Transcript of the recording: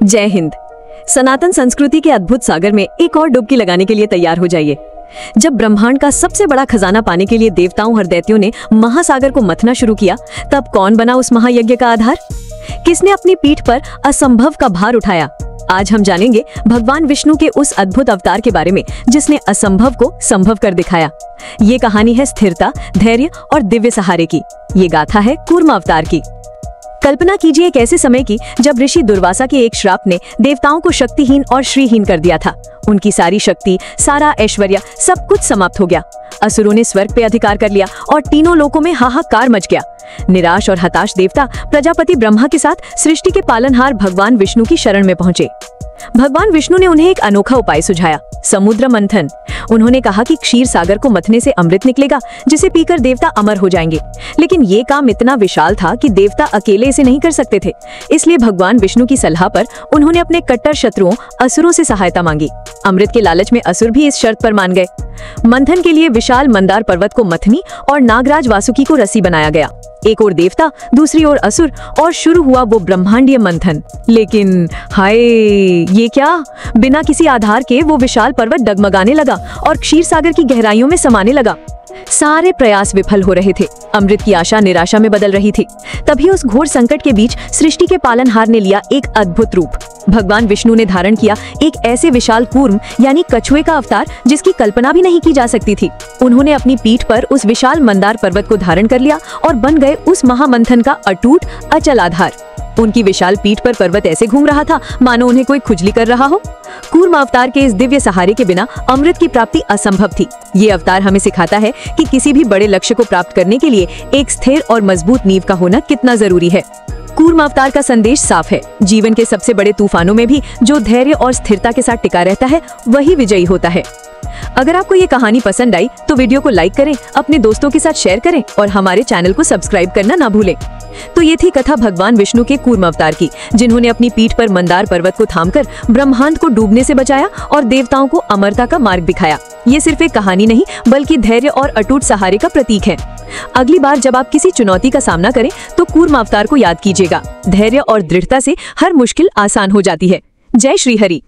जय हिंद। सनातन संस्कृति के अद्भुत सागर में एक और डुबकी लगाने के लिए तैयार हो जाइए। जब ब्रह्मांड का सबसे बड़ा खजाना पाने के लिए देवताओं और दैत्यों ने महासागर को मथना शुरू किया, तब कौन बना उस महायज्ञ का आधार? किसने अपनी पीठ पर असंभव का भार उठाया? आज हम जानेंगे भगवान विष्णु के उस अद्भुत अवतार के बारे में जिसने असंभव को संभव कर दिखाया। ये कहानी है स्थिरता, धैर्य और दिव्य सहारे की। ये गाथा है कूर्म अवतार की। कल्पना कीजिए एक ऐसे समय की जब ऋषि दुर्वासा के एक श्राप ने देवताओं को शक्तिहीन और श्रीहीन कर दिया था। उनकी सारी शक्ति, सारा ऐश्वर्य, सब कुछ समाप्त हो गया। असुरों ने स्वर्ग पे अधिकार कर लिया और तीनों लोकों में हाहाकार मच गया। निराश और हताश देवता प्रजापति ब्रह्मा के साथ सृष्टि के पालनहार भगवान विष्णु की शरण में पहुंचे। भगवान विष्णु ने उन्हें एक अनोखा उपाय सुझाया, समुद्र मंथन। उन्होंने कहा कि क्षीर सागर को मथने से अमृत निकलेगा, जिसे पीकर देवता अमर हो जाएंगे। लेकिन ये काम इतना विशाल था कि देवता अकेले इसे नहीं कर सकते थे। इसलिए भगवान विष्णु की सलाह पर उन्होंने अपने कट्टर शत्रुओं असुरों से सहायता मांगी। अमृत के लालच में असुर भी इस शर्त पर मान गए। मंथन के लिए विशाल मंदार पर्वत को मथनी और नागराज वासुकी को रस्सी बनाया गया। एक ओर देवता, दूसरी ओर असुर, और शुरू हुआ वो ब्रह्मांडीय मंथन। लेकिन हाय, ये क्या! बिना किसी आधार के वो विशाल पर्वत डगमगाने लगा और क्षीर सागर की गहराइयों में समाने लगा। सारे प्रयास विफल हो रहे थे। अमृत की आशा निराशा में बदल रही थी। तभी उस घोर संकट के बीच सृष्टि के पालनहार ने लिया एक अद्भुत रूप। भगवान विष्णु ने धारण किया एक ऐसे विशाल कूर्म यानी कछुए का अवतार जिसकी कल्पना भी नहीं की जा सकती थी। उन्होंने अपनी पीठ पर उस विशाल मंदार पर्वत को धारण कर लिया और बन गए उस महामंथन का अटूट अचल आधार। उनकी विशाल पीठ पर पर्वत ऐसे घूम रहा था मानो उन्हें कोई खुजली कर रहा हो। कूर्म अवतार के इस दिव्य सहारे के बिना अमृत की प्राप्ति असंभव थी। ये अवतार हमें सिखाता है कि किसी भी बड़े लक्ष्य को प्राप्त करने के लिए एक स्थिर और मजबूत नींव का होना कितना जरूरी है। कूर्म अवतार का संदेश साफ है, जीवन के सबसे बड़े तूफानों में भी जो धैर्य और स्थिरता के साथ टिका रहता है वही विजयी होता है। अगर आपको ये कहानी पसंद आई तो वीडियो को लाइक करें, अपने दोस्तों के साथ शेयर करें और हमारे चैनल को सब्सक्राइब करना ना भूलें। तो ये थी कथा भगवान विष्णु के कूर्म अवतार की, जिन्होंने अपनी पीठ पर मंदार पर्वत को थामकर ब्रह्मांड को डूबने से बचाया और देवताओं को अमरता का मार्ग दिखाया। ये सिर्फ एक कहानी नहीं बल्कि धैर्य और अटूट सहारे का प्रतीक है। अगली बार जब आप किसी चुनौती का सामना करें तो कूर्म अवतार को याद कीजिएगा। धैर्य और दृढ़ता से हर मुश्किल आसान हो जाती है। जय श्री हरि।